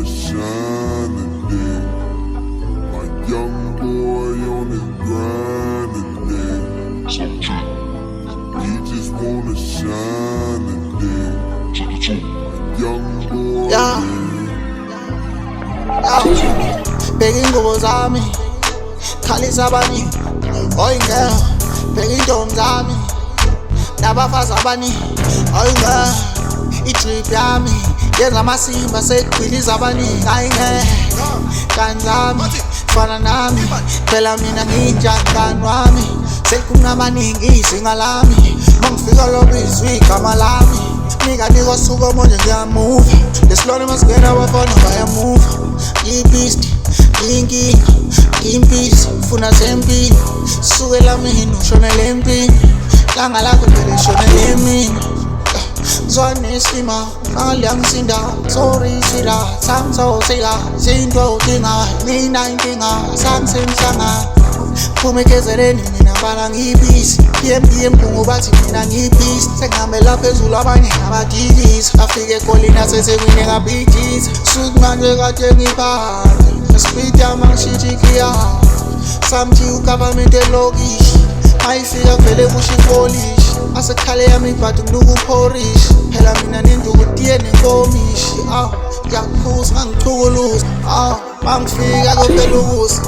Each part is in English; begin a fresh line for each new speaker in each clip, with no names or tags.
shine today. My young boy on his grind today. He just wanna shine today. My young boy.
Bheka ingubo zami, khalisa abaningi. Oyingekho, bheka intombi zami, nabafazi abaningi. Oyingekho, i-drip yami yenza amasimba sekugwiliza abaningi. Ayingekho, kani zami, fana nami, phela mina nginjani wami. Sekunabaningi izinga lami, mangifika lobizwa igama lami. Nginika osuku omunye ngiyamuva, lesilwane masigena abafana bayamuva. Ngiyibeast, ngiyinkinga, ngiyimpisi, ngifuna zempini. Sukela mina ushonele empini, langa lakho vele lishonele emini. Zwane islima, ngalyangisinda, sorry sila, sangizosika, zinto udinga, mina inkinga, sangisemhlanga. Phumekezeleni mina bala ngiyibisi, mpungu bathi mina ngiyibisi. Sengihambela phezulu abanye ngabadilisa, afike eGolini asesekwini ngabhidisa. Suthi manje kade ngiphansi, espeed yami angishithi ikhiyazi. Samthi ugovernment elokishi, ayifika kuvele kusho ipolishi. Asekhale yami ibhadi nginuka uphorishi, phela mina nenduku tiye nenkomishi. Ngiyakuphuza ngangichukuluza, mangifika kophela ukusa.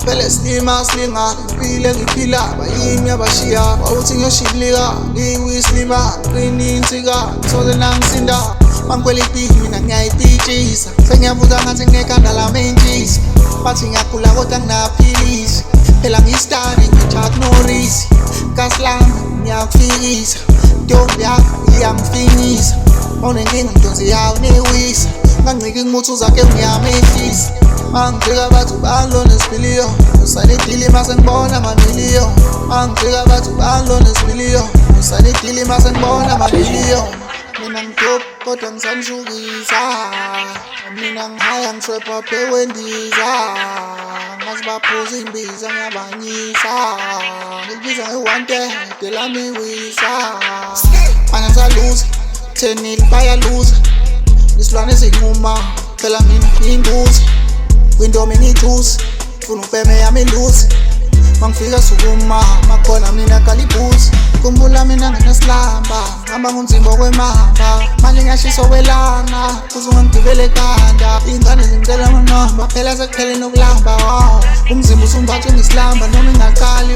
Phela silima silingana, impilo engiyiphilayo bayimi yabashiya. Wawuthi ngiyoshibilika, ngiyiwisilima, ngqini insika, ngithole nangisinda. Mangikwela ipiki mina ngiyayipitshisa, sengiyavuka ngathi nginekhanda lami entshisa. Bathi ngiyagula kodwa nginaphilisi, phela ngiyistari ngi-Chuck Norris. Kasi lami ngiyakufikisa, ntombi yakho iyangifinyisa. Mawunenkinga mdonsi yawo newisa, ngancika ingimuthu zakhe ngiyamehlisa. Mangifika bathi ubani lo nesipiliyo, usale idili mase ngibona amamiliyo. Mangifika bathi ubani lo nesipiliyo, usale idili mase ngibona amamiliyo. Mina ngidope kodwa ngisanishukisa, mina ngihaya ngitrapha phewendiza. Ngazi baphuza imbiza ngiyabanyisa, ngilibiza nge-130 lami iwisa. Manje ngisaluza, thenile bayaluza, isilwane sinquma, phela mina ngiyingozi. Kwintombi ngiyithusi, funa ubheme yami iluzi. Mangifika sukuma, makhona mina kalibhuzi. Khumbula mina nginesilamba, ngihamba ngomzimba okwemamba. Manje ngiyashisa okwelanga, kuze ungangigibele ekhanda. Iy'ngane zingicela amanamba, phela sekuphele nokulamba. Umzimba usumbathwe ngesilamba noma ingaqali.